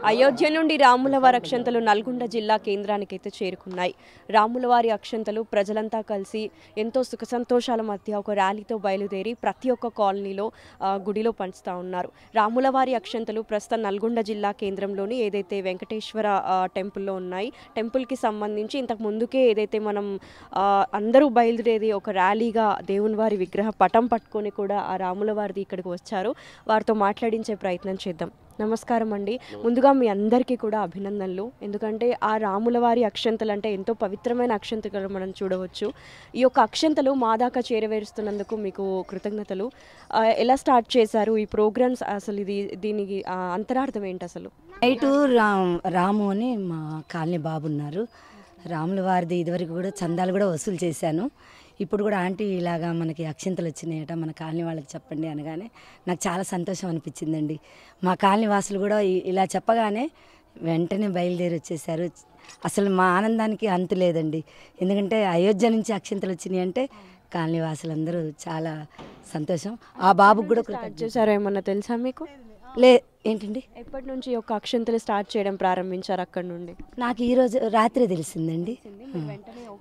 అయోధ్య నుండి రాములవారి అక్షంతలు నల్గొండ జిల్లా కేంద్రానికైతే చేరుకున్నాయి. రాములవారి అక్షంతలు ప్రజలంతా కలిసి ఎంతో సుఖ సంతోషాల మధ్య ఒక ర్యాలీతో బయలుదేరి ప్రతి ఒక్క కాలనీలో గుడిలో పంచుతూ ఉన్నారు. రాములవారి అక్షంతలు ప్రస్తుతం నల్గొండ జిల్లా కేంద్రంలోని ఏదైతే వెంకటేశ్వర టెంపుల్లో ఉన్నాయి. టెంపుల్కి సంబంధించి ఇంతకు ముందుకే ఏదైతే మనం అందరూ బయలుదేరి ఒక ర్యాలీగా దేవుని వారి విగ్రహ పటం పట్టుకొని కూడా ఆ రాములవారిది ఇక్కడికి వచ్చారు. వారితో మాట్లాడించే ప్రయత్నం చేద్దాం. నమస్కారం అండి. ముందుగా మీ అందరికీ కూడా అభినందనలు. ఎందుకంటే ఆ రాములవారి అక్షంతలు అంటే ఎంతో పవిత్రమైన అక్షంతలు మనం చూడవచ్చు. ఈ యొక్క అక్షంతలు మా దాకా చేరవేరుస్తున్నందుకు మీకు కృతజ్ఞతలు. ఎలా స్టార్ట్ చేశారు ఈ ప్రోగ్రామ్స్? అసలు దీనికి అంతరార్థం ఏంటి అసలు? నైటు రాము అని మా కాలనీ బాబు ఉన్నారు. రాముల వారిది ఇదివరకు కూడా చందాలు కూడా వసూలు చేశాను. ఇప్పుడు కూడా ఆంటీ ఇలాగా మనకి అక్షంతలు వచ్చినాయట, మన కాలనీ వాళ్ళకి చెప్పండి అనగానే నాకు చాలా సంతోషం అనిపించిందండి. మా కాలనీ వాసులు కూడా ఇలా చెప్పగానే వెంటనే బయలుదేరి వచ్చేసారు. అసలు మా ఆనందానికి అంతు లేదండి. ఎందుకంటే అయోధ్య నుంచి అక్షంతలు వచ్చినాయి అంటే కాలనీ వాసులందరూ చాలా సంతోషం. ఆ బాబుకి కూడా స్టార్ట్ చేశారు ఏమన్నా తెలుసా మీకు? ఏంటండి, ఎప్పటి నుంచి ఒక అక్షంతలు స్టార్ట్ చేయడం ప్రారంభించారు అక్కడి నుండి? నాకు ఈరోజు రాత్రి తెలిసిందండి.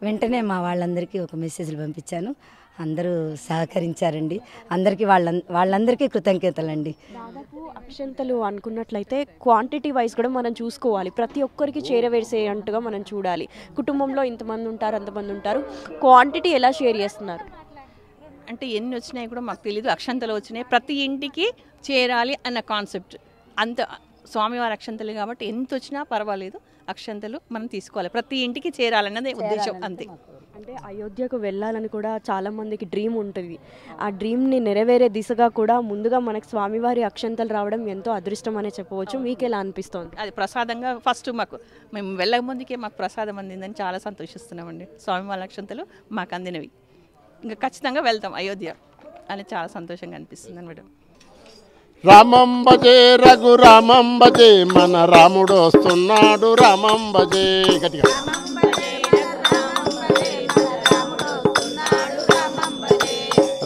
వెంటనే మా వాళ్ళందరికీ ఒక మెసేజ్లు పంపించాను. అందరూ సహకరించారండి. అందరికీ వాళ్ళందరికీ కృతజ్ఞతలండి. దాదాపు అక్షంతలు అనుకున్నట్లయితే క్వాంటిటీ వైజ్ కూడా మనం చూసుకోవాలి. ప్రతి ఒక్కరికి చేరవేసేటట్టుగా మనం చూడాలి. కుటుంబంలో ఇంతమంది ఉంటారు, అంతమంది ఉంటారు. క్వాంటిటీ ఎలా షేర్ చేస్తున్నారు అంటే ఎన్ని వచ్చినాయి కూడా మాకు తెలీదు. అక్షంతలు వచ్చినాయి, ప్రతి ఇంటికి చేరాలి అన్న కాన్సెప్ట్. అంత స్వామివారి అక్షంతలు కాబట్టి ఎంత వచ్చినా పర్వాలేదు, అక్షంతలు మనం తీసుకోవాలి, ప్రతి ఇంటికి చేరాలన్నదే ఉద్దేశం, అంతే. అంటే అయోధ్యకు వెళ్ళాలని కూడా చాలా మందికి డ్రీమ్ ఉంటుంది. ఆ డ్రీమ్ని నెరవేరే దిశగా కూడా ముందుగా మనకు స్వామివారి అక్షంతలు రావడం ఎంతో అదృష్టం అనే చెప్పవచ్చు. మీకు ఎలా అనిపిస్తోంది? అది ప్రసాదంగా ఫస్ట్ మేము వెళ్ళక ముందుకే మాకు ప్రసాదం అందిందని చాలా సంతోషిస్తున్నామండి. స్వామివారి అక్షంతలు మాకు అందినవి, ఇంకా ఖచ్చితంగా వెళ్తాం అయోధ్య అని చాలా సంతోషంగా అనిపిస్తుంది అనమాట. రామం భజే రఘురామం భజే, మన రాముడు వస్తున్నాడు రామం భజే. గట్టిగా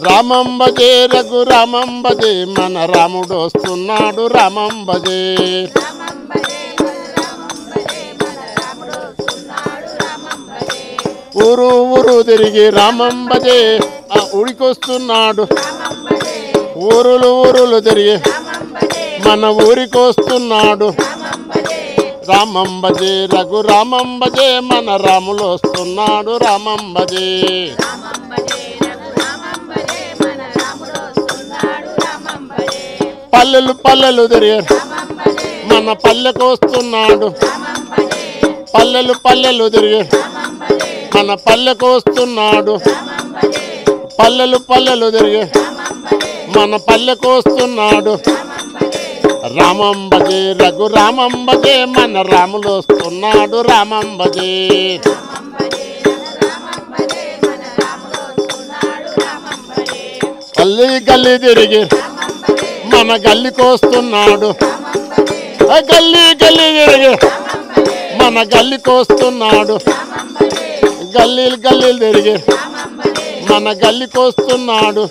రామం భజే రఘురామం భజే, మన రాముడు వస్తున్నాడు రామం భజే. ఊరు ఊరు తిరిగి రామం భజే, ఊరికొస్తున్నాడు. ఊరులు ఊరులు తిరిగి మన ఊరికొస్తున్నాడు రామం భజే రఘురామం భజే, మన రాములు వస్తున్నాడు రామం భజే. పల్లెలు పల్లెలు తిరిగి మన పల్లెకు వస్తున్నాడు. పల్లెలు పల్లెలు తిరిగి మన పల్లెకు వస్తున్నాడు. పల్లెలు పల్లెలు తిరిగి మన పల్లెకు వస్తున్నాడు రామం భజే రఘురామం భజే, మన రాములు వస్తున్నాడు రామం భజే. గల్లీ గల్లీ తిరిగి మన గల్లీకి వస్తున్నాడు. గల్లీ గల్లీ తిరిగి మన గల్లీకి వస్తున్నాడు. గల్లీలు గల్లీలు తిరిగి మన గల్లీకి వస్తున్నాడు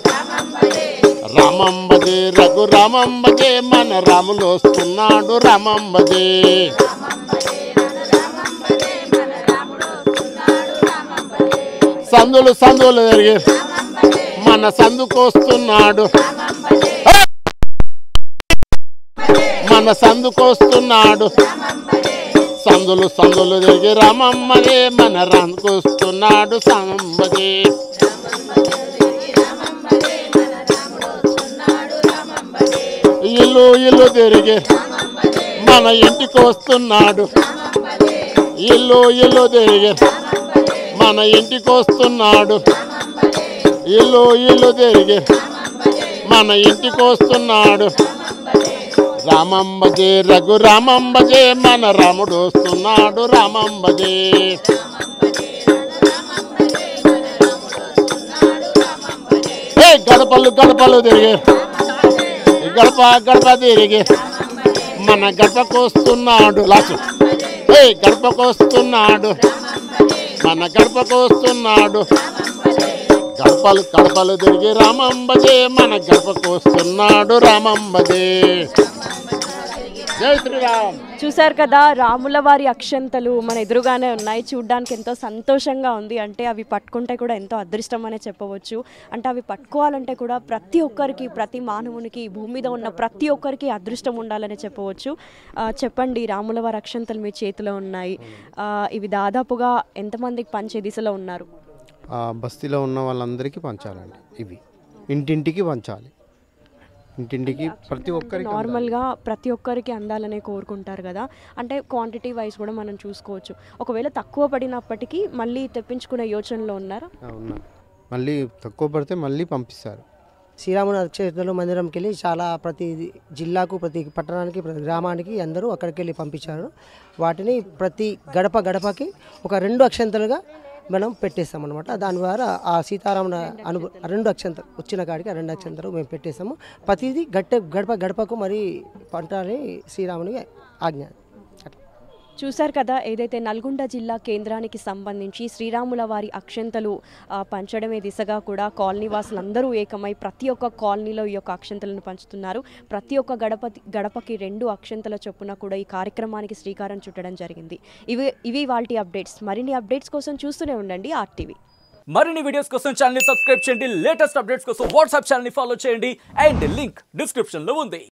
రామం భజే రఘురామం భజే, మన రాములు వస్తున్నాడు రామం భజే. సందులు సందులు తిరిగి మన సందుకు వస్తున్నాడు. మన సందుకు వస్తున్నాడు. సందులు సందులు తిరిగి రామం భజే, మన రాముకు వస్తున్నాడు రామం భజే. ఇల్లు ఇల్లు తిరిగి మన ఇంటికి వస్తున్నాడు. ఇల్లు ఇల్లు తిరిగి మన ఇంటికి వస్తున్నాడు. ఇల్లు ఇల్లు తిరిగి మన ఇంటికి వస్తున్నాడు రామం భజే రఘురామం భజే, మన రాముడు వస్తున్నాడు రామం భజే. గడపలు గడపలు తిరిగి గడప గడప తిరిగి మన గడపకు వస్తున్నాడు. లాసు గడపకు వస్తున్నాడు, మన గడపకు వస్తున్నాడు. గడపలు గడపలు తిరిగి రామం భజే, మన గడపకు వస్తున్నాడు రామం భజే. జై శ్రీరామ్. చూశారు కదా, రాముల వారి అక్షంతలు మన ఎదురుగానే ఉన్నాయి. చూడ్డానికి ఎంతో సంతోషంగా ఉంది. అంటే అవి పట్టుకుంటే కూడా ఎంతో అదృష్టం అనే చెప్పవచ్చు. అంటే అవి పట్టుకోవాలంటే కూడా ప్రతి ఒక్కరికి, ప్రతి మానవునికి, భూమి మీద ఉన్న ప్రతి ఒక్కరికి అదృష్టం ఉండాలని చెప్పవచ్చు. చెప్పండి, రాముల వారి అక్షంతలు మీ చేతిలో ఉన్నాయి. ఇవి దాదాపుగా ఎంతమందికి పంచే దిశలో ఉన్నారు? బస్తీలో ఉన్న వాళ్ళందరికీ పంచాలండి. ఇవి ఇంటింటికి పంచాలి. ఇంటింటికి ప్రతి ఒక్కరికి నార్మల్గా ప్రతి ఒక్కరికి అందాలనే కోరుకుంటారు కదా. అంటే క్వాంటిటీ వైజ్ కూడా మనం చూసుకోవచ్చు. ఒకవేళ తక్కువ పడినప్పటికీ మళ్ళీ తెప్పించుకునే యోచనలో ఉన్నారా? ఉన్నారు. మళ్ళీ తక్కువ పడితే మళ్ళీ పంపిస్తారు. శ్రీరాముని అక్షంతలు మందిరంకి వెళ్ళి చాలా ప్రతి జిల్లాకు, ప్రతి పట్టణానికి, ప్రతి గ్రామానికి అందరూ అక్కడికి వెళ్ళి పంపించారు. వాటిని ప్రతి గడప గడపకి ఒక 2 అక్షంతలుగా మనం పెట్టేస్తాం అనమాట. దాని ద్వారా ఆ సీతారాముల 2 అక్షంతలు వచ్చిన కాడికి 2 అక్షంతలు మేము పెట్టేస్తాము. ప్రతిదీ గడప గడపకు మరి పంటాలని శ్రీరాముని ఆజ్ఞ. చూశారు కదా, ఏదైతే నల్గొండ జిల్లా కేంద్రానికి సంబంధించి శ్రీరాముల వారి అక్షంతలు పంచడమే దిశగా కూడా కాలనీ వాసులందరూ ఏకమై ప్రతి ఒక్క కాలనీలో ఈ యొక్క అక్షంతలను పంచుతున్నారు. ప్రతి ఒక్క గడపకి 2 అక్షంతల చొప్పున కూడా ఈ కార్యక్రమానికి శ్రీకారం చుట్టడం జరిగింది. ఇవి వాటి అప్డేట్స్. మరిన్ని అప్డేట్స్ కోసం చూస్తూనే ఉండండి RTV. మరిన్ని వీడియోస్ కోసం ఛానల్ ని సబ్స్క్రైబ్ చేయండి. లేటెస్ట్ అప్డేట్స్ కోసం వాట్సాప్ ఛానల్ ని ఫాలో చేయండి. అండ్ లింక్ డిస్క్రిప్షన్ లో ఉంది.